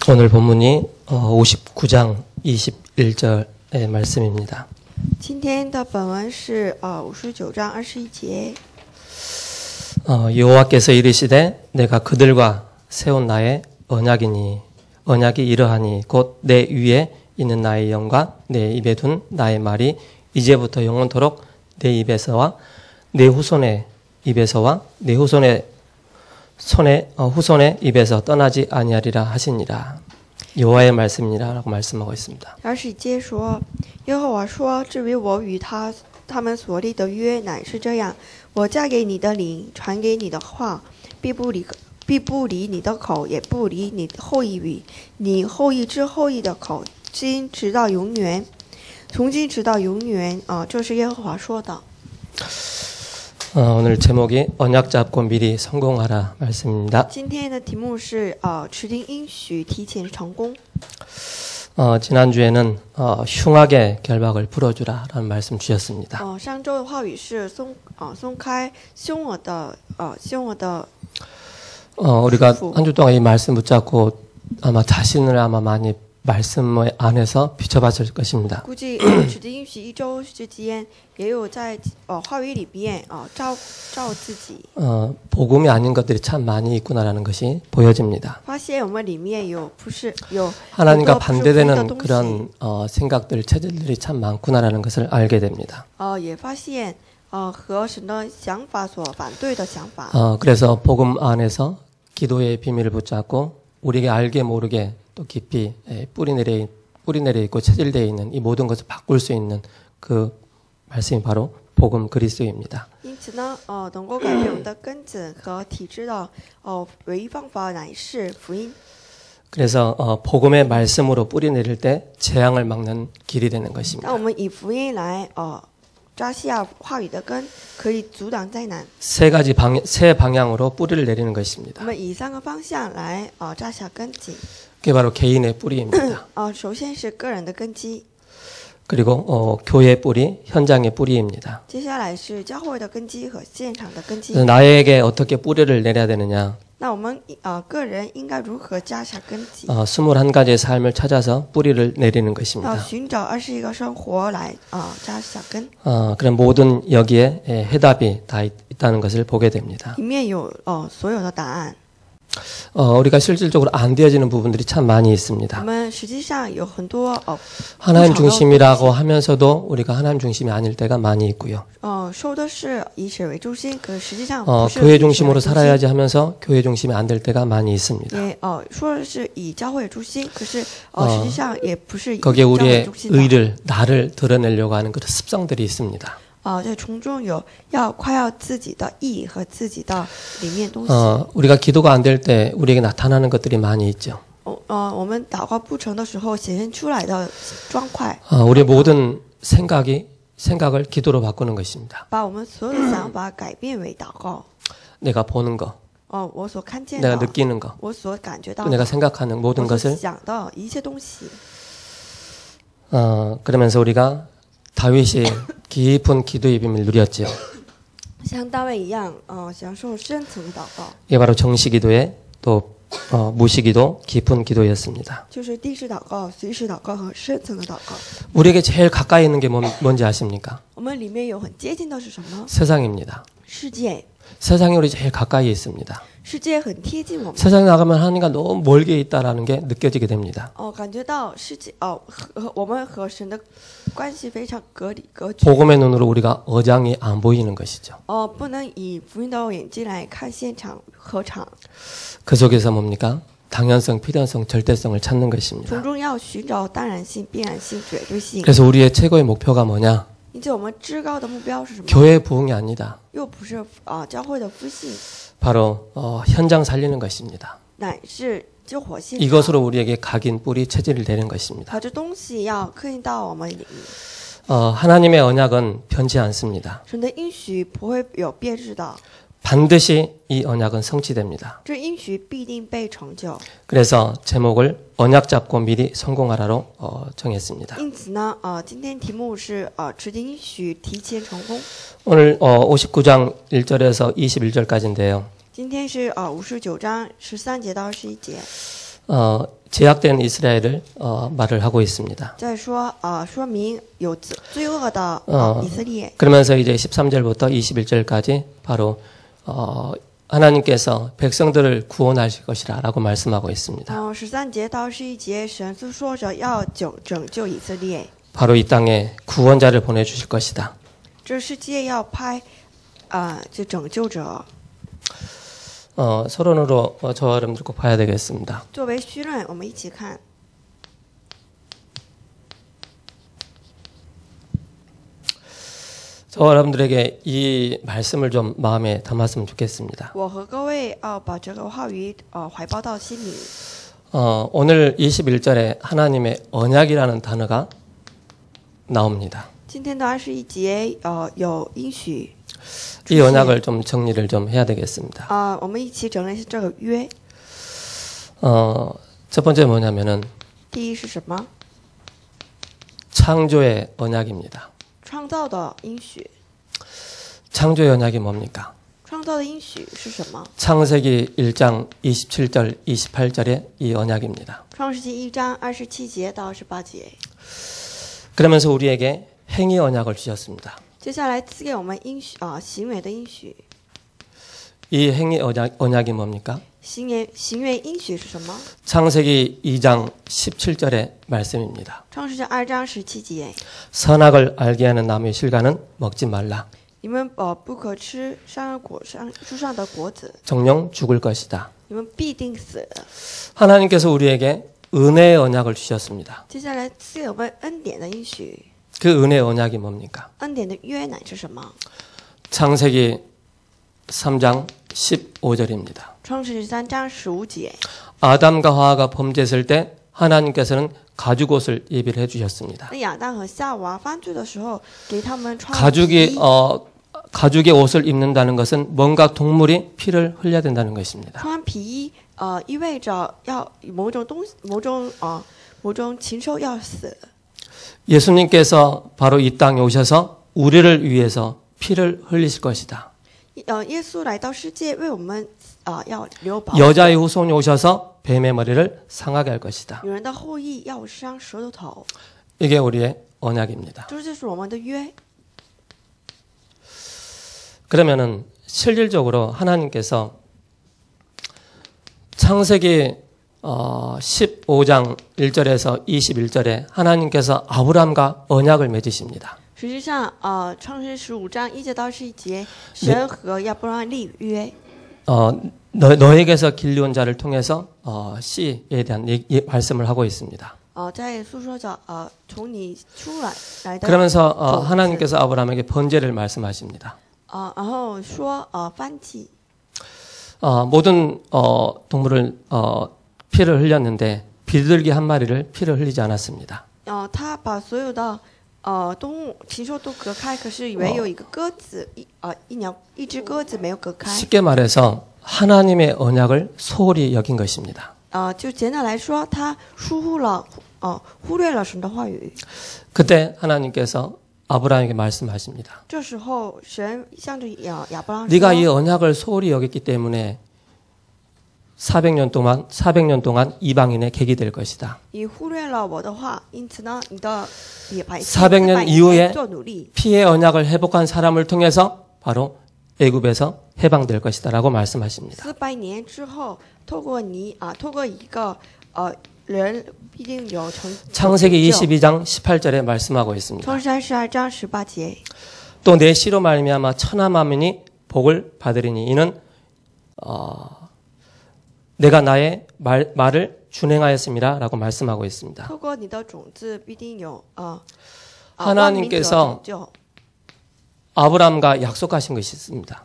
오늘 본문이 59장 21절의 말씀입니다. 今天的本文是59章21节。 여호와께서 이르시되 내가 그들과 세운 나의 언약이 이러하니 곧 내 위에 있는 나의 영과 내 입에 둔 나의 말이 이제부터 영원토록 내 입에서와 내 후손의 입에서와 내 후손의 입에서 떠나지 아니하리라 하시니라. 여호와의 말씀이라고 말씀하고 있습니다. 21节说，耶和华说：“至于我与他们所立的约，乃是这样：我嫁给你的灵，传给你的话，必不离你的口，也不离你后裔语，你后裔之后裔的口，从今直到永远。”这是耶和华说的。 오늘 제목이 언약 잡고 미리 성공하라 말씀입니다. 今天的题目是持定应许，提前成功。 지난주에는 흉악의 결박을 풀어주라라는 말씀 주셨습니다. 上周的话语是松开凶恶的 우리가 한 주 동안 이 말씀 붙잡고 아마 자신을 많이 말씀 안에서 비춰봤을 것입니다. 估计持定应许一周之间，也有在话语里边照自己。 복음이 아닌 것들이 참 많이 있구나라는 것이 보여집니다. 发现我们里面有 하나님과 반대되는 그런 생각들, 체질들이 참 많구나라는 것을 알게 됩니다. 也发现和神的想法所反对的想法。 그래서 복음 안에서 기도의 비밀을 붙잡고 우리에게 알게 모르게 또 깊이 뿌리 내려 있고 체질되어 있는 이 모든 것을 바꿀 수 있는 그 말씀이 바로 복음 그리스도입니다. 因此呢，能够改变我们的根子和体质的唯一方法乃是福音。 그래서 복음의 말씀으로 뿌리 내릴 때 재앙을 막는 길이 되는 것입니다. 那我们以福音来扎下话语的根，可以阻挡灾难。 세 방향으로 뿌리를 내리는 我 것입니다. 们以3个方向来扎下根基。 그게 바로 개인의 뿌리입니다. 首先是个人的根基， 그리고 교회의 뿌리, 현장의 뿌리입니다. 接下来是教会的根基和现场的根基。 그래서 나에게 어떻게 뿌리를 내려야 되느냐? 那我们个人应该如何扎下根基？ 21가지의 삶을 찾아서 뿌리를 내리는 것입니다. 寻找21个生活来扎下根。 그런 모든 여기에 해답이 다 있다는 것을 보게 됩니다. 里面有所有的答案。 우리가 실질적으로 안 되어지는 부분들이 참 많이 我 있습니다. 们实际上有很多 하나님 중심이라고 하면서도 우리가 하나님 중심이 아닐 때가 많이 있고요. 说的是以神为中心，可是实际上不是 교회 중심으로 살아야지 하면서 교회 중심이 안 될 때가 많이 있습니다. 也说的是以教会为中心，可是实际上也不是以教 거기에 会为 우리의 中心的。 의를 나를 드러내려고 하는 그런 습성들이 있습니다. 在从中有要夸耀自己的义和自己的里面东西。 우리가 기도가 안 될 때 우리에게 나타나는 것들이 많이 있죠. 我们祷告不成的时候显现出来的砖块， 우리의 모든 생각을 기도로 바꾸는 것입니다. 把我们所有的想法改变为祷告。 내가 보는 거, 我所看见 내가 的， 느끼는 거, 我所感觉到 또 的， 내가 생각하는 모든 我所 것을 想的一切东西。 그러면서 우리가 다윗이 깊은 기도의 비밀을 누렸죠. 像大卫一样，享受深层的祷告， 이게 바로 정시기도의 또 무시기도, 깊은 기도였습니다. 就是地势祷告、随时祷告和深层的祷告。 우리에게 제일 가까이 있는 게 뭔지 아십니까? 我们里面有很接近的是什么？ 세상입니다. 世界， 세상이 우리 제일 가까이 있습니다. 世界很贴近我们。 세상에 나가면 하나님과 너무 멀게 있다라는 게 느껴지게 됩니다. 感觉到世界我们和神的关系非常隔绝。 복음의 눈으로 우리가 어장이 안 보이는 것이죠. 不能以福音的眼睛来看现场合场， 그 속에서 뭡니까? 당연성, 필연성, 절대성을 찾는 从 것입니다. 中要寻找当然性、必然性、绝对性。 그래서 우리의 최고의 목표가 뭐냐? 因此，我们至高的目标是什么？ 교회 부흥이 아니다. 又不是教会的复兴， 바로 현장 살리는 것입니다. 乃是救火现场。 이것으로 우리에게 각인 뿌리 체질을 내는 것입니다. 把这东西要刻印到我们里面。 하나님의 언약은 변치 않습니다. 神的应许不会有变质的， 반드시 이 언약은 성취됩니다. 这应许必定被成就。 그래서 제목을 언약 잡고 미리 성공하라로 정했습니다. 因此呢，今天题目是持定应许，提前成功。 오늘 59장 1절에서 21절까지인데요. 今天是59章13节到21节。 제약된 이스라엘을 말을 하고 있습니다. 在说明有罪恶的以色列。 그러면서 이제 13절부터 21절까지 바로 하나님께서 백성들을 구원하실 것이라고 말씀하고 있습니다. 13节到11节，神是说着要拯救以色列， 바로 이 땅에 구원자를 보내주실 것이다. 这世界要派这拯救者。 서론으로 저와 여러분들 꼭 봐야 되겠습니다. 作为绪论，我们一起看。 저와 여러분들에게 이 말씀을 좀 마음에 담았으면 좋겠습니다. 我和各位把这个话语怀抱到心里。 오늘 21절에 하나님의 언약이라는 단어가 나옵니다. 今天的21节有应许。 이 언약을 좀 정리를 좀 해야 되겠습니다. 我们一起整理这个约。 첫 번째 뭐냐면은 第一是什么？ 창조의 언약입니다. 创造的应许。 창조의 언약이 뭡니까? 创造的应许是什么？ 창세기 1장 27절 28절의 이 언약입니다. 创世纪1章27节到28节。 그러면서 우리에게 행위 언약을 주셨습니다. 接下来赐给我们应许行为的应许。 이 행위 언약이 뭡니까? 行为应许是什么？ 창세기 2장 17절의 말씀입니다. 创世纪2章17节。 선악을 알게 하는 나무의 실과는 먹지 말라. 你们不可吃善恶树上的果子， 정령 죽을 것이다. 你们必定死。 하나님께서 우리에게 은혜의 언약을 주셨습니다. 接下来赐给我们恩典的应许。 그 은혜의 언약이 뭡니까? 恩典的约乃是什么？ 창세기 3장 15절입니다. 创世纪3章15节。 아담과 하와가 범죄했을 때 하나님께서는 가죽옷을 예비를 해주셨습니다. 那亚当和夏娃犯罪的时候，给他们穿 가죽의 옷을 입는다는 것은 뭔가 동물이 피를 흘려야 된다는 것입니다. 穿皮衣，意味着要某种禽兽要死。 예수님께서 바로 이 땅에 오셔서 우리를 위해서 피를 흘리실 것이다. 耶稣来到世界为我们要流宝。 여자의 후손이 오셔서 뱀의 머리를 상하게 할 것이다. 女人的后裔要伤蛇的头， 이게 우리의 언약입니다. 这就是我们的约。 그러면은 실질적으로 하나님께서 창세기 15장 1절에서 21절에 하나님께서 아브라함과 언약을 맺으십니다. 实际上，创世15章1节到11节，神和亚伯拉罕立约。 너에게서 길리온 자를 통해서 씨에 대한 말씀을 하고 있습니다. 在诉说着从你出来的。 그러면서 하나님께서 아브라함에게 번제를 말씀하십니다. 然后说燔祭。 모든 동물을 피를 흘렸는데 비둘기 한 마리를 피를 흘리지 않았습니다. 他把所有的动物禽兽都隔开，可是唯有一个鸽子，一只鸽子没有隔开。 쉽게 말해서 하나님의 언약을 소홀히 여긴 것입니다. 就简单来说，他忽略了神的话语。 그때 하나님께서 아브라함에게 말씀하십니다. 这时候，神向着亚伯拉罕说： 네가 이 언약을 소홀히 여겼기 때문에 400년 동안 이방인의 객이 될 것이다. 你忽略了我的话，因此呢，你的百姓 400년 이후에 做努力。 피의 언약을 회복한 사람을 통해서 바로 애굽에서 해방될 것이다라고 말씀하십니다. 400年之后，透过一个人必定有成。 창세기 22장 18절에 말씀하고 있습니다. 创世32章18节。 또 내 씨로 말미암아 천하 만민이 복을 받으리니 이는 내가 나의 말을 준행하였음이라라고 말씀하고 있습니다. 透过你的种子必定有하나님께서 아브라함과 약속하신 것이 있습니다.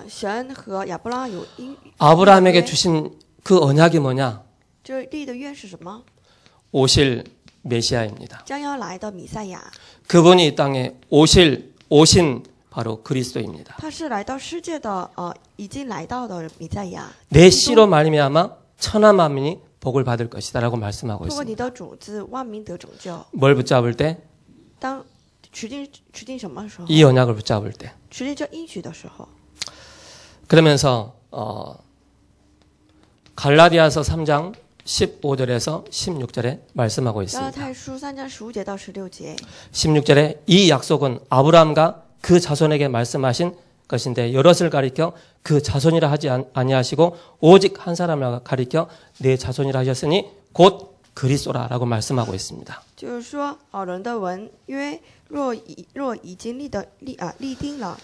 神和亚伯拉罕有 아브라함에게 주신 그 언약이 뭐냐? 这立的约是什么？ 오실 메시아입니다. 将要来的弥赛亚。 그분이 이 땅에 오신 바로 그리스도입니다. 他是来到世界的已经来到的弥赛亚。 내 씨로 말미암아 천하 만민이 복을 받을 것이다라고 말씀하고 透过你 있습니다. 的种子，万民得拯救。 뭘 붙잡을 때? 当持定什么时候？ 이 언약을 붙잡을 때. 持定这应许的时候。 그러면서 갈라디아서 3장 15절에서 16절에 말씀하고 加拉 있습니다. 太书3章15节到16节， 16절에 이 약속은 아브라함과 그 자손에게 말씀하신 것인데 여럿을 가리켜 그 자손이라 하지 아니하시고 오직 한 사람을 가리켜 내 자손이라 하셨으니 곧 그리스도라라고 말씀하고 있습니다. 就是说，人的文约若已经立定了，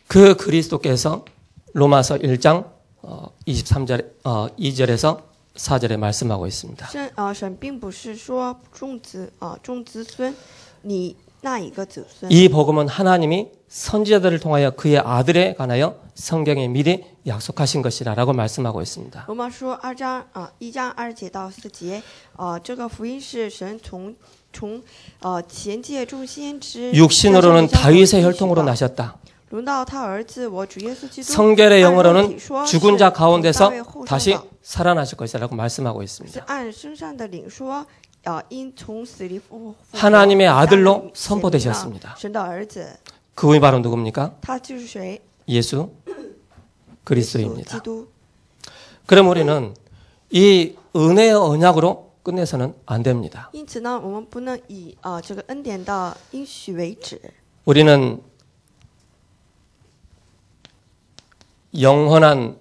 그 그리스도께서 로마서 1장 23절 2절에서 4절에 말씀하고 있습니다. 神并不是说众子孙，你那一个子孙。 이 복음은 하나님이 선지자들을 통하여 그의 아들에 관하여 성경에 미리 약속하신 것이라라고 말씀하고 있습니다. 罗马书1章2节到4节，这个福音是神从前界众先知 육신으로는 다윗의 혈통으로 나셨다. 轮到他儿子我主耶稣基督， 성결의 按肉 영으로는 体说 죽은 是 자 从 가운데서 大卫后生 다시 的， 살아나실 것이라고 말씀하고 是 있습니다. 按身上的领说，因从死里复活， 하나님의 아들로 显明了 선포되셨습니다. 神的儿子， 그분이 바로 누굽니까? 他就是谁？ 예수 基 그리스도입니다. 督。 그럼 우리는 이 은혜의 언약으로 끝내서는 안 됩니다. 因此呢，我们不能以这个恩典的应许为止， 우리는 영원한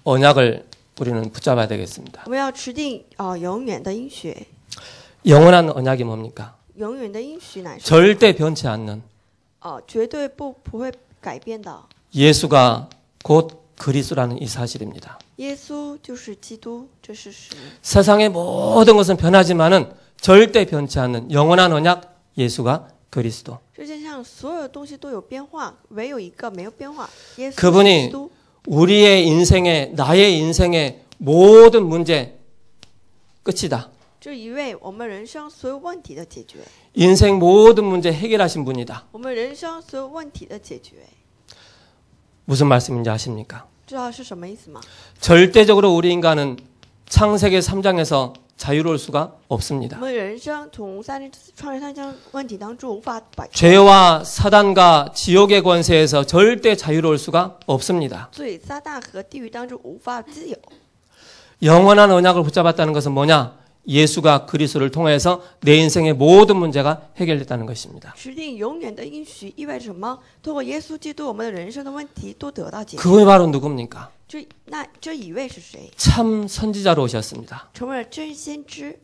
언약을 우리는 붙잡아야 되겠습니다. 我们要持定永远的应许。 영원한 언약이 뭡니까? 永远的应许乃是 절대 변치 않는 绝对不会改变的。 예수가 곧 그리스도라는 이 사실입니다. 耶稣就是基督，这是实。 세상의 모든 것은 변하지만은 절대 변치 않는 영원한 언약 예수가 그리스도. 世界上所有东西都有变化，唯有一个没有变化，耶稣 그분이 是基督。 우리의 인생에 나의 인생의 모든 문제 끝이다. 这一位我们人生所有问题的解决， 인생 모든 문제 해결하신 분이다. 我们人生所有问题的解决， 무슨 말씀인지 아십니까? 知道是什么意思吗？ 절대적으로 우리 인간은 창세기 3장에서 자유로울 수가 我 없습니다. 们人生从创世3章问题当中无法摆脱 죄와 사단과 지옥의 권세에서 절대 자유로울 수가 없습니다. 罪、撒旦和地狱当中无法自由。 영원한 언약을 붙잡았다는 것은 뭐냐? 예수가 그리스도를 통해서 내 인생의 모든 문제가 해결됐다는 것입니다. 持定永远的应许意味着什么？通过耶稣基督，我们的人生的问题都得到解决。 그분이 바로 누굽니까? 这一位是谁？ 참 선지자로 오셨습니다. 成为了真先知，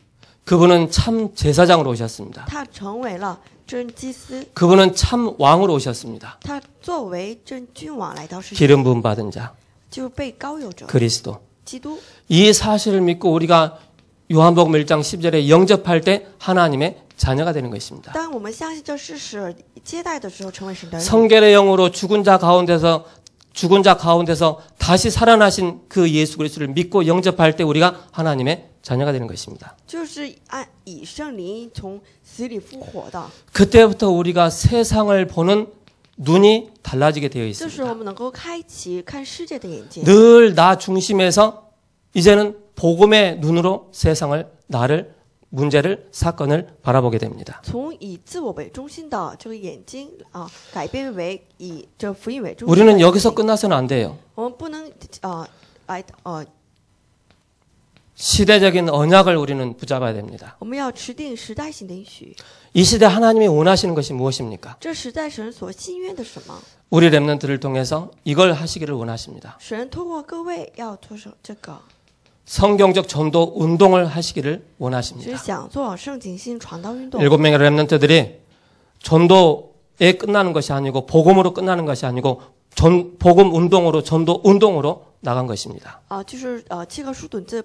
그분은 참 제사장으로 오셨습니다. 他成为了真祭司， 그분은 참 왕으로 오셨습니다. 他作为真君王来到世界， 기름 부음 받은 자 就被高有者 그리스도. 基督。 이 사실을 믿고 우리가 요한복음 1장 10절에 영접할 때 하나님의 자녀가 되는 것입니다. 当我们相信这事实，接待的时候，成为神的儿女。 성결의 영으로 죽은 자 가운데서 다시 살아나신 그 예수 그리스도를 믿고 영접할 때 우리가 하나님의 자녀가 되는 것입니다. 就是以圣灵从死里复活的。 그때부터 우리가 세상을 보는 눈이 달라지게 되어 这时我 있습니다. 们能够开启看世界的眼界， 늘 나 중심에서 이제는 복음의 눈으로 세상을 나를 문제를 사건을 바라보게 됩니다. 从以自我为中心的这个眼睛改变为以这福音为中心的。 우리는 여기서 끝나서는 안 돼요. 我们不能来 시대적인 언약을 우리는 붙잡아야 됩니다. 我们要持定时代性的应许。 이 시대 하나님이 원하시는 것이 무엇입니까? 这时代神所心愿的什么？ 우리 렘넌트를 통해서 이걸 하시기를 원하십니다. 神透过各位要做这个， 성경적 전도 운동을 하시기를 是 원하십니다. 想做圣经性传道运动。 7명의 렘넌트들이 전도에 끝나는 것이 아니고 복음으로 끝나는 것이 아니고 복음 운동으로 전도 운동으로 나간 것입니다. 就是7个书墩子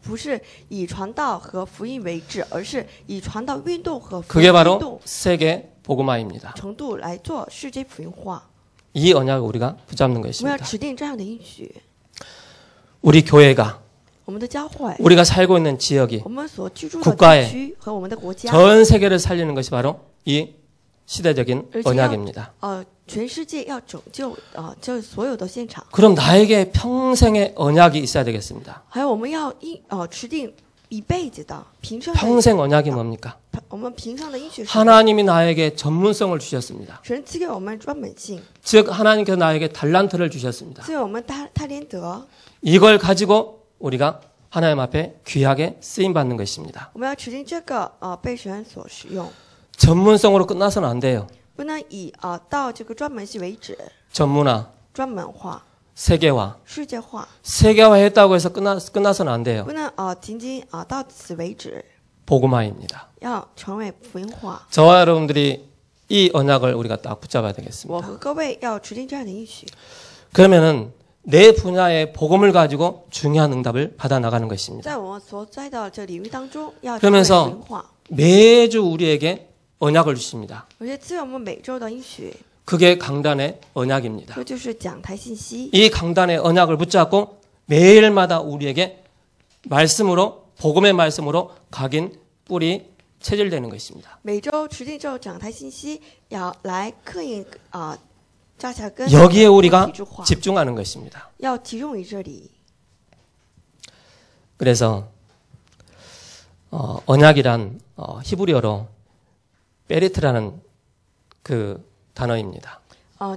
不是以传道和福音为志，而是以传道运动和福 그게 音运 바로 动 세계 복음화입니다. 程度来做世界福音化。 이 언약을 우리가 붙잡는 我们要 것입니다. 持定这样的应许。 우리 교회가 我们的教会， 우리가 살고 있는 지역이 我们所居住的 국가에 地区和我们的国家， 전 세계를 살리는 것이 바로 이 시대적인 而且 언약입니다. 全世界要拯救这所有的现场。 그럼 나에게 평생의 언약이 있어야 되겠습니다. 还有我们要持定一辈子的平生的， 평생 언약이 뭡니까? 我们平生的应许是 하나님이 나에게 전문성을 주셨습니다. 神赐给我们专门性， 즉 하나님께서 나에게 달란트를 주셨습니다. 赐给我们他连德， 이걸 가지고 우리가 하나님 앞에 귀하게 쓰임 받는 것입니다. 我们要持定这个被神所使用， 전문성으로 끝나서는 안 돼요. 不能以到这个专门性为止， 전문화, 专门化、 세계화. 世界化， 세계화했다고 해서 끝나서는 안 돼요. 不能仅仅到此为止， 복음화입니다. 要成为福音化。 저와 여러분들이 이 언약을 우리가 딱 붙잡아야 我 되겠습니다. 和各位要持定这样的应许， 그러면은 내 분야의 복음을 가지고 중요한 응답을 받아 나가는 것입니다. 在我们所在的这领域当中，要成为 그러면서 福音化。 매주 우리에게 언약을 주십니다. 有些赐予我们每周的应许， 그게 강단의 언약입니다. 这就是讲台信息。 이 강단의 언약을 붙잡고 매일마다 우리에게 말씀으로 복음의 말씀으로 각인 뿌리 체질되는 것입니다. 每周持定这讲台信息，要来刻印扎下根， 여기에 우리가 体制化， 집중하는 것입니다. 要集中于这里。 그래서 언약이란 히브리어로 베리트라는 그 단어입니다.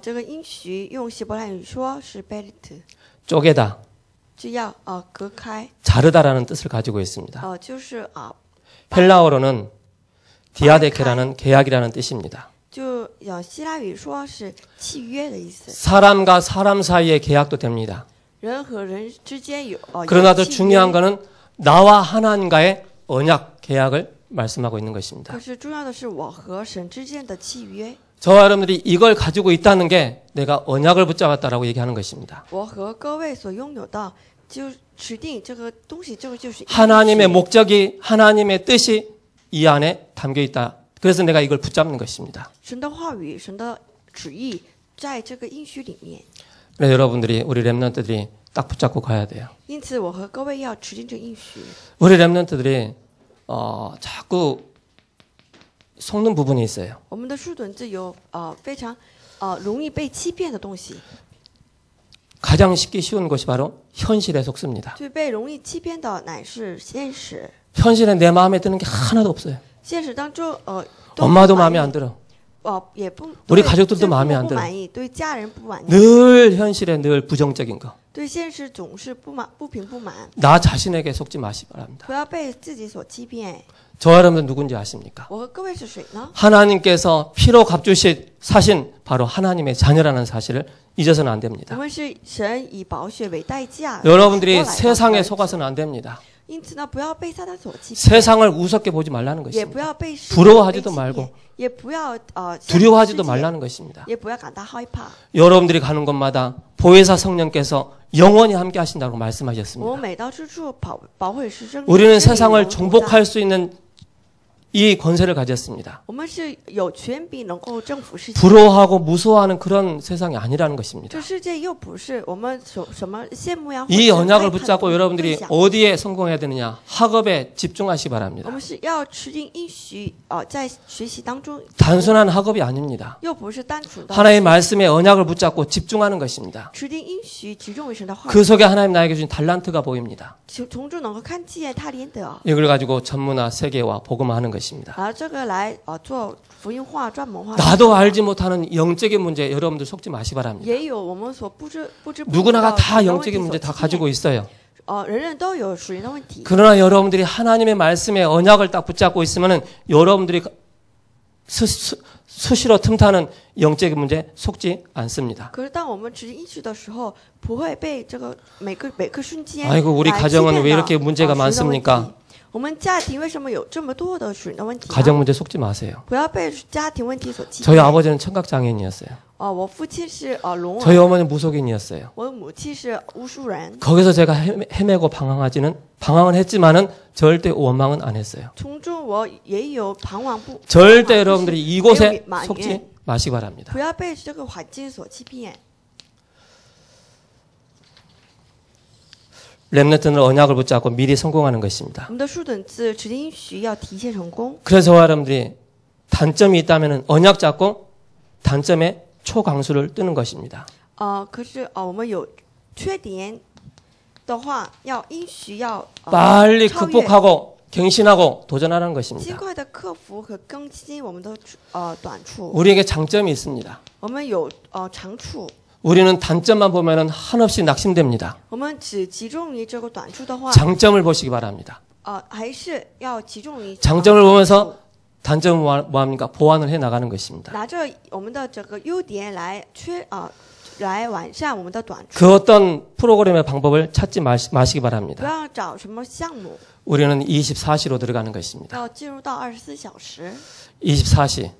这个应许用希伯来语说是 belit， 쪼개다, 就要隔开， 자르다라는 뜻을 가지고 있습니다. 就是헬라어로는 디아데케라는 계약이라는 뜻입니다. 就希腊语说是契约的意思， 사람과 사람 사이의 계약도 됩니다. 人和人之间有 그러나 더 有契约 중요한 것은 나와 하나님과의 언약 계약을 말씀하고 있는 것입니다. 可是重要的是我和神之间的契约。 저와 여러분들이 이걸 가지고 있다는 게 내가 언약을 붙잡았다라고 얘기하는 것입니다. 我和各位所拥有的，就指定这个东西，这个就是应许 하나님의 목적이 하나님의 뜻이 이 안에 담겨 있다. 그래서 내가 이걸 붙잡는 것입니다. 神的话语、神的旨意在这个应许里面。 그래서 여러분들이 우리 렘넌트들이 딱 붙잡고 가야 돼요. 因此，我和各位要持定这应许。 우리 렘넌트들이 자꾸 속는 부분이 있어요. 我们的树墩子有非常容易被欺骗的东西， 가장 쉽기 쉬운 것이 바로 현실에 속습니다. 最被容易欺骗的乃是现实。 현실에 내 마음에 드는 게 하나도 없어요. 现实当中都 엄마도 不满 마음에 意 안 들어. 也不 우리 对 가족들도 对父母 마음에 안 不 들어. 满意，对家人不满意， 늘 현실에 늘 부정적인 거. 对现实总是不平不满， 나 자신에게 속지 마시기 바랍니다. 不要被自己所欺骗。 저 여러분들 누군지 아십니까? 我和各位是谁呢？ 하나님께서 피로 값주시 사신 바로 하나님의 자녀라는 사실을 잊어서는 안 我 됩니다. 们是神以宝血为代价， 여러분들이 赎来的 세상에 儿子 속아서는 안 됩니다. 因此呢，不要被撒旦所欺骗， 세상을 우습게 보지 말라는 也不 것입니다. 要被世 부러워하지도 被欺 말고 骗，也不要向 두려워하지도 世界 말라는 것입니다. 也不要感到害怕。 여러분들이 가는 곳마다 보혜사 성령께서 영원히 함께 하신다고 我们 말씀하셨습니다. 每到之处，保会师生 우리는 세상을 정복할 수 있는 이 권세를 가졌습니다. 我们是有权柄能够征服世界。 부러워하고 무서워하는 그런 세상이 아니라는 것입니다. 这世界又不是我们什么羡慕呀， 이 或者 언약을 害怕的 붙잡고 对 여러분들이 象 어디에 성공해야 되느냐? 학업에 집중하시기 我 바랍니다. 们是要持定应许在学习当中， 단순한 학업이 아닙니다. 又不是单纯的 하나님의 말씀에 언약을 붙잡고 집중하는 것입니다. 持定应许，集中为神的话语， 그 속에 하나님 나에게 주신 달란트가 보입니다. 从中能够看见他连的， 이걸 가지고 전문화, 세계화, 복음화하는 것입니다. 这个来做福音化、专门化。 나도 알지 못하는 영적인 문제 여러분들 속지 마시기 바랍니다. 也有我们所不知 누구나가 다 的问 영적인 题 문제 所 다 欺骗 가지고 있어요. 人人都有属灵的问题。 그러나 여러분들이 하나님의 말씀에 언약을 딱 붙잡고 있으면은 여러분들이 수시로 틈타는 영적인 문제 속지 않습니다. 可是当我们持定应许的时候，不会被这个每个瞬间 아이고 우리 来欺 가정은 骗 왜 的 이렇게 문제가 属灵的问题 많습니까? 我们家庭为什么有这么多的属灵的问题呢？ 가정 문제 속지 마세요. 不要被家庭问题所欺 저희 骗。 아버지는 청각 장애인이었어요. 我父亲是聋 저희 人， 어머니는 무속인이었어요. 我母亲是巫术人。 거기서 제가 헤매고 방황은 했지만은 절대 원망은 안 했어요. 从中我也有彷徨不， 절대 여러분들이 이곳에 마- 속지 마시기 바랍니다. 不要被这个环境所欺骗。 렘넌트는 언약을 붙잡고 미리 성공하는 것입니다. 我们的树墩子持定应许要提前成功。 그래서 저와 여러분들이 단점이 있다면 언약 잡고 단점에 초강수를 뜨는 것입니다. 可是我们有缺点的话，要应许要 빨리 超越， 극복하고 갱신하고 도전하는 尽 것입니다. 快的克服和更新我们的短处。 우리에게 장점이 있습니다. 我们有长处， 우리는 단점만 보면은 한없이 낙심됩니다. 我们只集中于这个短处的话， 장점을 보시기 바랍니다. 还是要集中于 장점을 보면서 단점은 뭐합니까? 보완을 해 나가는 것입니다. 拿着我们的这个优点来来完善我们的短处， 그 어떤 프로그램의 방법을 찾지 마시기 不 바랍니다. 要找什么项目， 우리는 24시로 들어가는 것입니다. 要进入到24小时， 24시.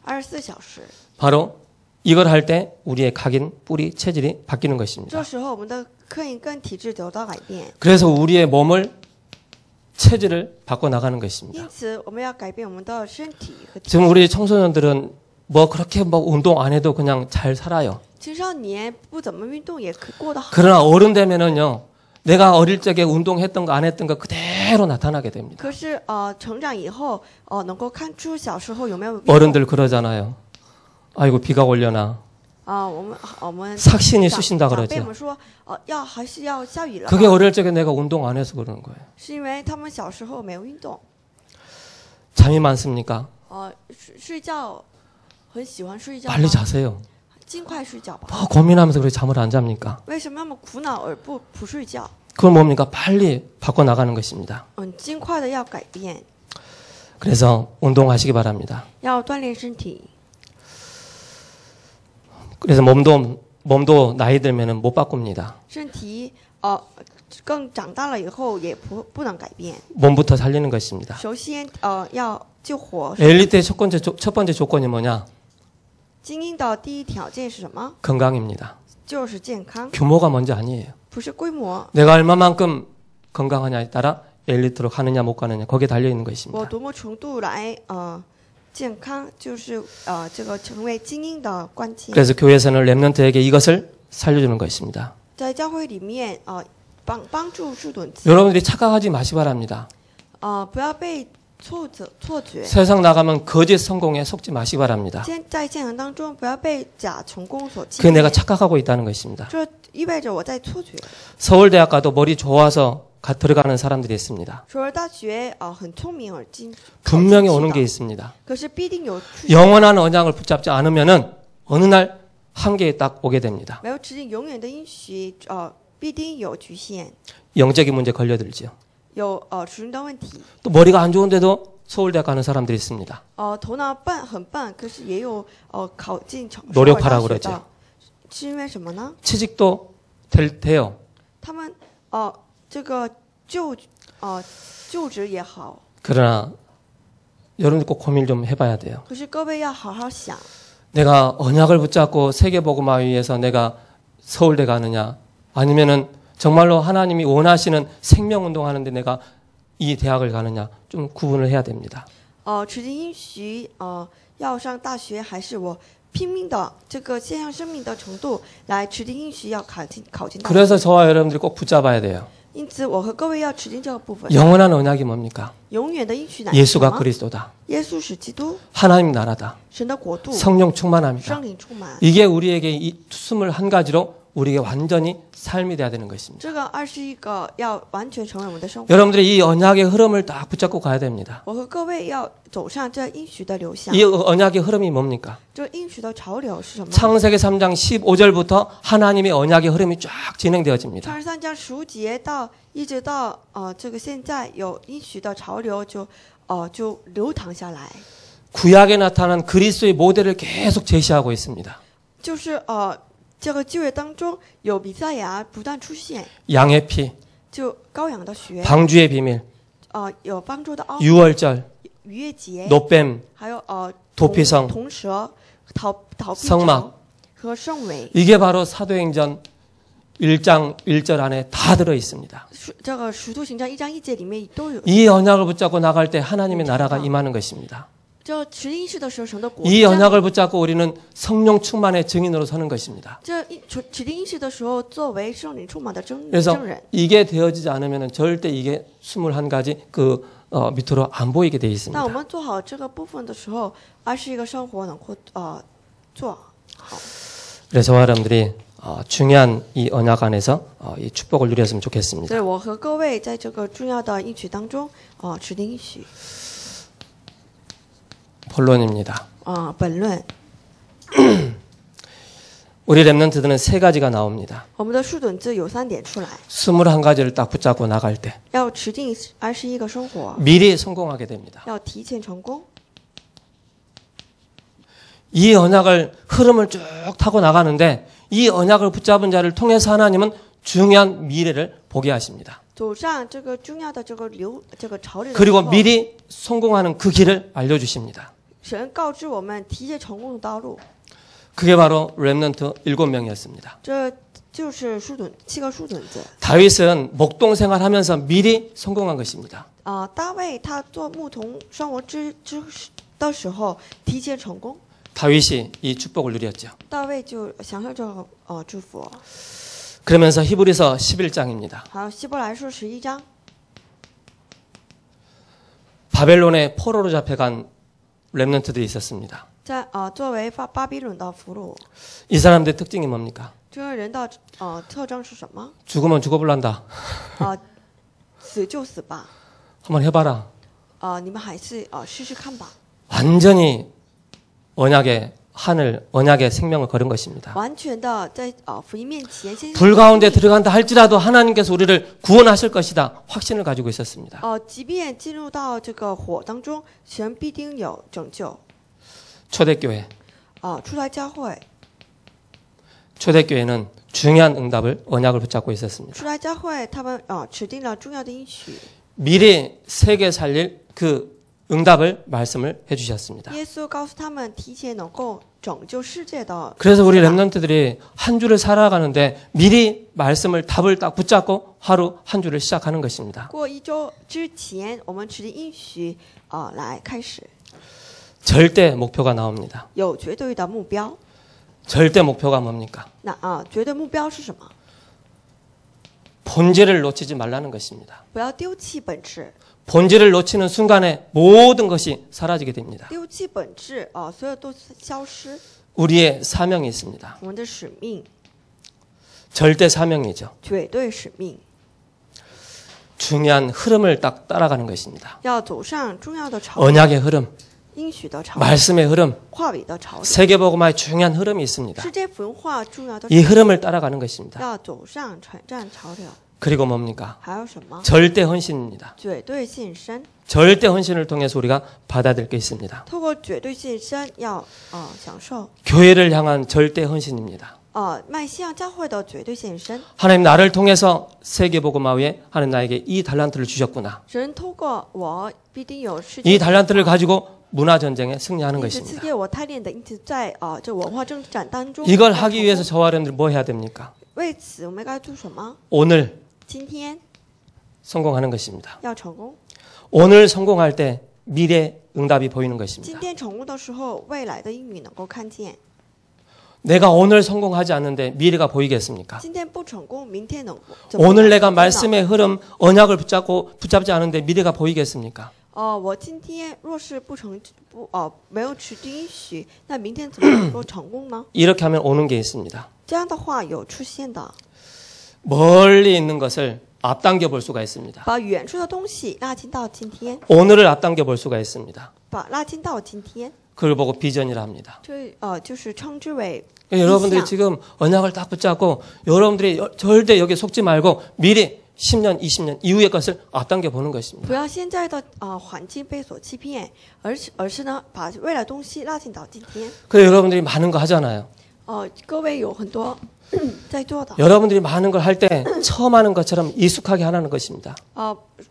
24小时。 바로 이걸 할 때 우리의 각인, 뿌리, 체질이 바뀌는 这 것입니다. 时候我们的刻印跟体质得到改变， 그래서 우리의 몸을 체질을 바꿔 나가는 것입니다. 因此我们要改变我们的身体和体 지금 质。 우리 청소년들은 뭐 그렇게 뭐 운동 안 해도 그냥 잘 살아요. 青少年不怎么运动也可过得好， 그러나 어른 되면은요, 내가 어릴 적에 운동했던 거 안 했던 거 그대로 나타나게 됩니다. 可是成长以后能够看出小时候有没有运动 어른들 그러잖아요. 아이고 비가 올려나. 我们 삭신이 쑤신다 长辈 그러죠. 们说还是要下雨了吧， 그게 어릴 적에 내가 운동 안 해서 그러는 거예요. 是因为他们小时候没有运动， 잠이 많습니까? 睡觉很喜欢睡觉吗， 빨리 자세요. 尽快睡觉吧。 뭐 고민하면서 그렇게 잠을 안 잡니까? 为什么那么苦恼而不睡觉？ 그건 뭡니까? 빨리 바꿔 나가는 것입니다. 尽快的要改变， 그래서 운동하시기 바랍니다. 要锻炼身体。 그래서 몸도 나이 들면은 못 바꿉니다. 身体更长大了以后也不能改变。 몸부터 살리는 것입니다. 首先要救活。 엘리트의 첫 번째 조건이 뭐냐? 精英的第一条件是什么？ 건강입니다. 就是健康， 규모가 먼저 아니에요. 不是规模。 내가 얼마만큼 건강하냐에 따라 엘리트로 가느냐 못 가느냐 거기에 달려 있는 我 것입니다. 多么程度来健康，就是这个成为精英的关键。 그래서 교회에서는 렘넌트에게 이것을 살려주는 것입니다. 在教会里面帮助树墩子， 여러분들이 착각하지 마시 바랍니다. 不要被错觉。 세상 나가면 거짓 성공에 속지 마시 바랍니다. 在现场当中，不要被假成功所欺 그게 내가 骗。 착각하고 있다는 것입니다. 这意味着我在错觉。 서울대학 가도 머리 좋아서 들어가는 사람들이 있습니다. 首尔大学很聪明而进， 분명히 오는 게 있습니다. 可是必定有出现 영원한 언약을 붙잡지 않으면은 어느 날 한계에 딱 오게 됩니다. 没有持定永远的应许，必定有局限， 영적인 문제 걸려들죠. 有属灵的问题。 또 머리가 안 좋은데도 서울대학 가는 사람들이 있습니다. 头脑很笨，可是也有考进首尔 노력하라고 大学 그러죠. 的，是因为什么呢？ 취직도 돼요. 他们这个就职也好， 그러나 여러분들 꼭 고민을 좀 해봐야 돼요. 可是各位要好好想， 내가 언약을 붙잡고 세계복음화 위해서 내가 서울대 가느냐 아니면은 정말로 하나님이 원하시는 생명운동 하는데 내가 이 대학을 가느냐 좀 구분을 해야 됩니다. 持定应许要上大学，还是我拼命的这个献上生命的程度来持定应许要考进大学。 그래서 저와 여러분들이 꼭 붙잡아야 돼요. 因此，我和各位要持定这个部分。 영원한 언약이 뭡니까? 永远的应许乃是什 예수가 么？ 그리스도다. 耶稣是基督， 하나님 나라다. 神的国度， 성령 충만합니다. 圣灵充满。 이게 우리에게 이 21가지로 우리에게 완전히 삶이 돼야 되는 것입니다. 这个21个要完全成为我们的生活。 여러분들이 이 언약의 흐름을 딱 붙잡고 가야 됩니다. 我和各位要走上这应许的流向。 이 언약의 흐름이 뭡니까? 这应许的潮流是什么？ 창세기 3장 15절부터 하나님의 언약의 흐름이 쫙 진행되어집니다. 创世3章15节一直到这个现在有应许的潮流就流淌下来。 구약에 나타난 그리스도의 모델을 계속 제시하고 있습니다. 就是这个旧约当中有弥赛亚不断出现， 양의 피, 就羔羊的血， 방주의 비밀, 有帮助的奥秘， 유월절, 逾越节， 노뱀, 还有도피성, 铜蛇、逃避 성막 城和圣尾。 이게 바로 사도행전 1장 1절 안에 다 들어 있습니다. 这个使徒行传1章1节里面都有。 이 언약을 붙잡고 나갈 때 하나님의 나라가 임하는 것입니다. 这持定应许的时候，神的国。 이 언약을 붙잡고 우리는 성령 충만의 증인으로 서는 것입니다. 这持定应许的时候，作为圣灵充满的证 그래서 人。 이게 되어지지 않으면 절대 이게 21가지 밑으로 안 보이게 돼 那 있습니다. 我们做好这个部分的时候，21个生活能够做好。 그래서 여러분들이 중요한 이 언약 안에서 이 축복을 누렸으면 所 좋겠습니다. 以我和各位在这个重要的应许当中，持定应许。 본론입니다. 本论， 우리 랩런트들은 세 가지가 나옵니다. 我们的树墩子有3点出来， 21가지를 딱 붙잡고 나갈 때 要持定21个生活， 미리 성공하게 됩니다. 要提前成功。 이 언약을 흐름을 쭉 타고 나가는데 이 언약을 붙잡은 자를 통해서 하나님은 중요한 미래를 보게 하십니다. 走上这个重要的这个潮流的时 그리고 候， 미리 성공하는 그 길을 알려주십니다. 神告知我们提前成功的道路， 그게 바로 렘넌트 7명이었습니다. 这就是7个树墩子。 다윗은 목동 생활하면서 미리 성공한 것입니다. 大卫他做牧童生活的时候提前成功， 다윗이 이 축복을 누렸죠. 大卫就享受这个祝福。 그러면서 히브리서 11장입니다. 还有希伯来书11章， 바벨론의 포로로 잡혀간 렘넌트들이 있었습니다. 在作为巴比伦的俘虏， 이 사람들의 특징이 뭡니까? 这个人的特征是什么？ 죽으면 죽어볼란다. 死就死吧， 한번 해봐라. 你们还是试试看吧。 완전히 언약의 생명을 걸은 것입니다. 完全的在福音面前，先 불 가운데 들어간다 할지라도 하나님께서 우리를 구원하실 것이다. 확신을 가지고 있었습니다. 即便进入到这个火当中，神必定有拯救。 초대교회. 出来教会， 초대교회는 중요한 응답을 언약을 붙잡고 있었습니다. 出来教会，他们指定了重要的应许。 미리 세계 살릴 그 응답을 말씀을 해주셨습니다. 耶稣告诉他们，提前能够拯救世界的。 그래서 우리 렘넌트들이 한 주를 살아가는데 미리 말씀을 답을 딱 붙잡고 하루 한 주를 시작하는 것입니다. 过1周之前，我们指定应许来开始， 절대 목표가 나옵니다. 有绝对的目标。 절대 목표가 뭡니까? 那绝对目标是什么？ 본질을 놓치지 말라는 것입니다. 不要丢弃本质， 본질을 놓치는 순간에 모든 것이 사라지게 됩니다. 丢弃本质所有都消失。 우리의 사명이 있습니다. 我们的使命， 절대 사명이죠. 绝对使命， 중요한 흐름을 딱 따라가는 것입니다. 要走上重要的潮流， 언약의 흐름, 应许的潮流， 말씀의 흐름, 话语的潮流， 세계복음화의 중요한 흐름이 있습니다. 世界文化重要的 이 흐름을 따라가는 것입니다. 要走上传战潮流。 그리고 뭡니까? 还有什么？ 절대 헌신입니다. 绝对献身， 절대 헌신을 통해서 우리가 받아들일 게 있습니다. 透过绝对献身要享受 교회를 향한 절대 헌신입니다. 迈向教会的绝对献身。 하나님 나를 통해서 세계복음화에 하는 나에게 이 달란트를 주셨구나. 神透过我必定有世 이 界 달란트를 가지고 문화 전쟁에 승리하는 因此赐 것입니다. 给我贪恋的，因此在这文化征战当中， 이걸 하기 위해서 저와 여러분들 뭐 해야 됩니까? 为此我们该做什么？ 오늘 今天 성공하는 것입니다. 要成功， 오늘 성공할 때 미래 응답이 보이는 今 것입니다. 天成功的时候，未来的应允能够看见。 내가 오늘 성공하지 않는데 미래가 보이겠습니까? 今天不成功，明天能怎么 오늘 내가 知道 말씀의 흐름, 언약을 붙잡지 않은데 미래가 보이겠습니까? 我今天若是没有持定应许，那明天怎么能够成功呢？ 이렇게 하면 오는 게 있습니다. 这样的话有出现的， 멀리 있는 것을 앞당겨 볼 수가 있습니다. 把远处的东西拉近到今天， 오늘을 앞당겨 볼 수가 있습니다. 拉近到今天， 그걸 보고 비전이라 합니다. 这就是称之为 여러분들이 지금 언약을 딱 붙잡고 여러분들이 절대 여기에 속지 말고 미리 10년, 20년 이후의 것을 앞당겨 보는 것입니다. 不要现在的环境被所欺骗，而是呢把未来的东西拉近到今天。 그래서 여러분들이 많은 거 하잖아요. 各位有很多在做的， 여러분들이 많은 걸 할 때 처음 하는 것처럼 익숙하게 하라는 것입니다.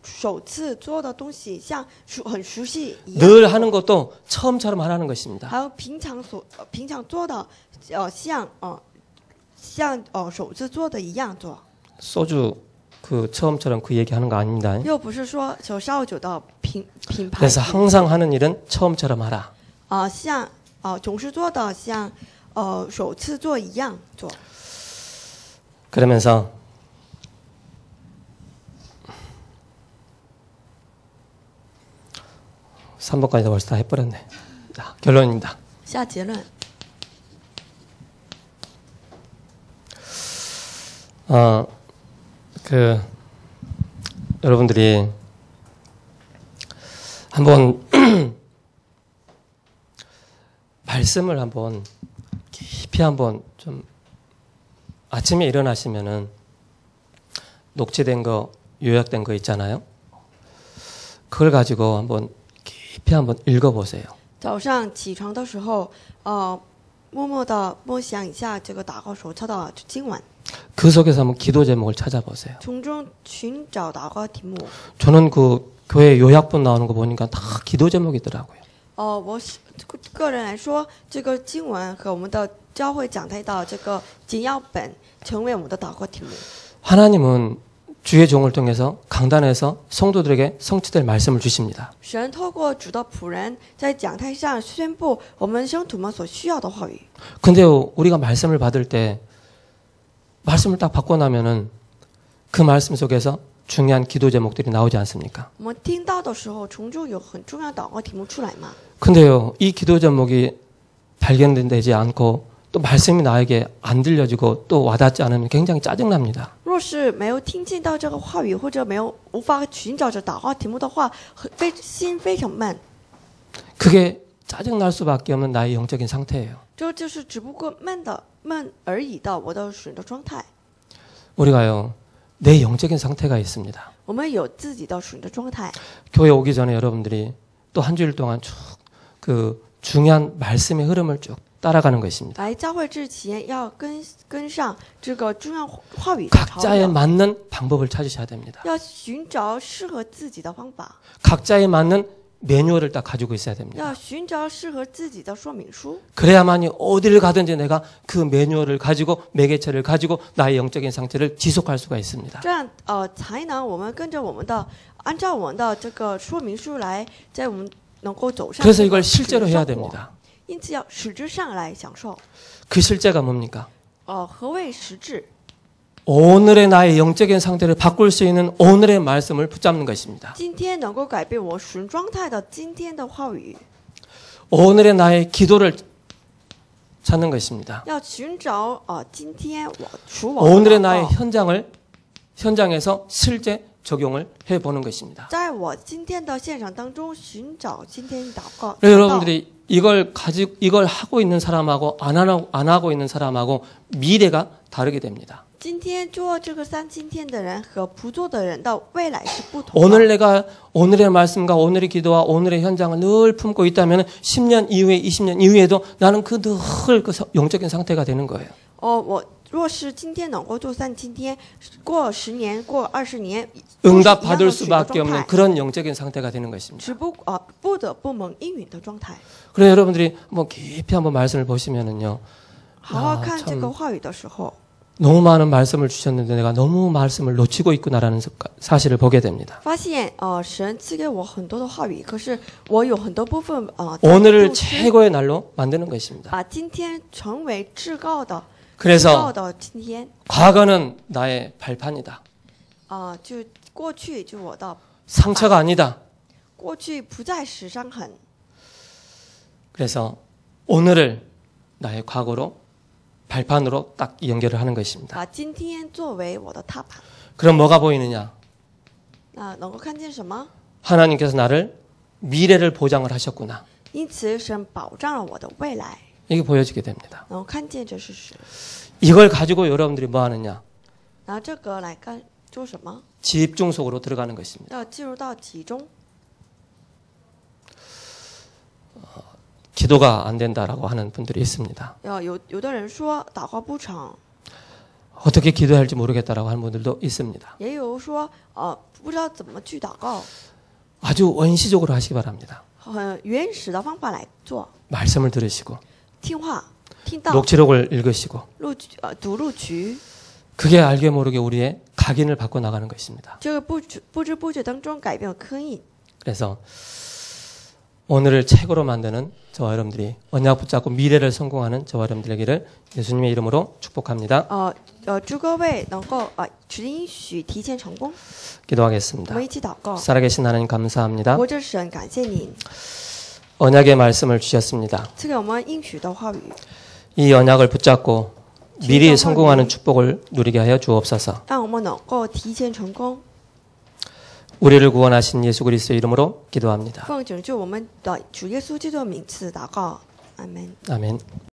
首次做的东西像很熟悉一样， 늘 하는 것도 처음처럼 하라는 것입니다. 还有平常做的像首次做的一样做。 소주 그 처음처럼 그 얘기하는 거 아닙니다. 又不是说烧酒的品牌， 그래서 항상 하는 일은 처음처럼 하라. 像总是做的像首次做一样做。 그러면서 (3번까지) 벌써 다 해버렸네. 자, 결론입니다. 下结论， 여러분들이 한번 말씀을 한번 깊이 한번 좀 아침에 일어나시면은 녹취된 거, 요약된 거 있잖아요. 그걸 가지고 한번 깊이 한번 읽어보세요. 早上起床的时候，默默的默想一下这个祷告手册的经文， 그 속에서 한번 기도 제목을 찾아보세요. 从中寻找祷告题目。 저는 그 교회 요약본 나오는 거 보니까 다 기도 제목이더라고요. 我个人来说，这个经文和我们的教会讲台的这个简要本，成为我们的祷告题目。 하나님은 주의 종을 통해서 강단에서 성도들에게 성취될 말씀을 주십니다. 神透过主的仆人在讲台上宣布我们圣徒们所需要的话语。 근데요, 우리가 말씀을 받을 때 말씀을 딱 받고 나면은 그 말씀 속에서 중요한 기도 제목들이 나오지 않습니까? 我们听到的时候，从中有很重要的祷告题目出来嘛。 근데요, 이 기도 제목이 발견되지 않고 또 말씀이 나에게 안 들려지고 또 와닿지 않으면 굉장히 짜증납니다. 若是没有听见到这个话语，或者无法寻找着祷告题目的话，心非常闷。 그게 짜증날 수밖에 없는 나의 영적인 상태예요. 这就是只不过闷而已的我的属灵的状态。 우리가요, 내 영적인 상태가 있습니다. 我们有自己的属灵的状态。 교회 오기 전에 여러분들이 또 한 주일 동안 쭉 그 중요한 말씀의 흐름을 쭉 따라가는 것입니다. 来教会之前要跟上这个重要话语的潮 각자에 流， 맞는 방법을 찾으셔야 됩니다. 要寻找适合自己的方法， 각자에 맞는 매뉴얼을 딱 가지고 있어야 됩니다. 要寻找适合自己的说明书。 그래야만이 어디를 가든지 내가 그 매뉴얼을 가지고 매개체를 가지고 나의 영적인 상태를 지속할 수가 있습니다. 这样才能我们跟着按照我们的这个说明书来，在我们能够走上。 그래서 이걸 실제로 해야 됩니다. 因此要实质上来享受。 그 실제가 뭡니까? 何谓实质？ 오늘의 나의 영적인 상태를 바꿀 수 있는 오늘의 말씀을 붙잡는 것입니다. 今天能够改变我属灵状态的今天的话语， 오늘의 나의 기도를 찾는 것입니다. 要寻找今天我 오늘의 的 나의 祷告 현장에서 실제 적용을 해보는 것입니다. 在我今天的现场当中寻找今天祷告。 그래서 여러분들이 이걸 하고 있는 사람하고 안 하고 있는 사람하고 미래가 다르게 됩니다. 今天做这个今天的人和不做的人的未来是不同的。 오늘 내가 오늘의 말씀과 오늘의 기도와 오늘의 현장을 늘 품고 있다면 10년 이후에 20년 이후에도 나는 늘 그 영적인 상태가 되는 거예요. 我若是今天能够做今天，过10年、过20年， 응답 받을 수밖에 없는 그런 영적인 상태가 되는 것입니다. 不得不蒙应允的状态。 그래서 여러분들이 한번 깊이 한번 말씀을 보시면은요. 好好看这个话语的时候， 너무 많은 말씀을 주셨는데 내가 너무 말씀을 놓치고 있구나라는 사실을 보게 됩니다. 发现神赐给我很多的话语，可是我有很多部分오늘을 최고의 날로 만드는 것입니다. 把今天成为至高的 그래서 今天 과거는 나의 발판이다. 就过去就我的 상처가 아니다. 过去不再是伤痕， 그래서 오늘을 나의 과거로 발판으로 딱 연결을 하는 것입니다. 把今天作为我的踏板。 그럼 뭐가 보이느냐? 能够看见什么？ 하나님께서 나를 미래를 보장을 하셨구나. 因此神保障了我的未来， 이게 보여지게 됩니다. 能够看见这事实。 이걸 가지고 여러분들이 뭐 하느냐? 拿这个来做什么？ 집중 속으로 들어가는 것입니다. 要进入到集中。 기도가 안 된다라고 하는 분들이 있습니다. 有的人说祷告不成， 어떻게 기도해야 할지 모르겠다라고 하는 분들도 있습니다. 也有说不知道怎么去祷告， 아주 원시적으로 하시기 바랍니다. 很原始的方法来做， 말씀을 들으시고 听话听到 녹취록을 읽으시고 读录曲， 그게 알게 모르게 우리의 각인을 바꿔 나가는 것입니다. 这个不知不觉当中改变刻印。 그래서 오늘을 최고로 만드는 저와 여러분들이 언약 붙잡고 미래를 성공하는 저와 여러분들 되기를 예수님의 이름으로 축복합니다. 祝各位能够只应许提前成功。 기도하겠습니다. 我们一起祷告。 살아계신 하나님 감사합니다. 活着神，感谢您 언약의 말씀을 주셨습니다. 赐给我们应许的话语， 이 언약을 붙잡고 미리 성공하는 축복을 누리게 하여 주옵소서. 让我们能够提前成功。 우리를 구원하신 예수 그리스도의 이름으로 기도합니다. 奉拯救我们的主耶稣基督的名字祷告，阿门。 아멘.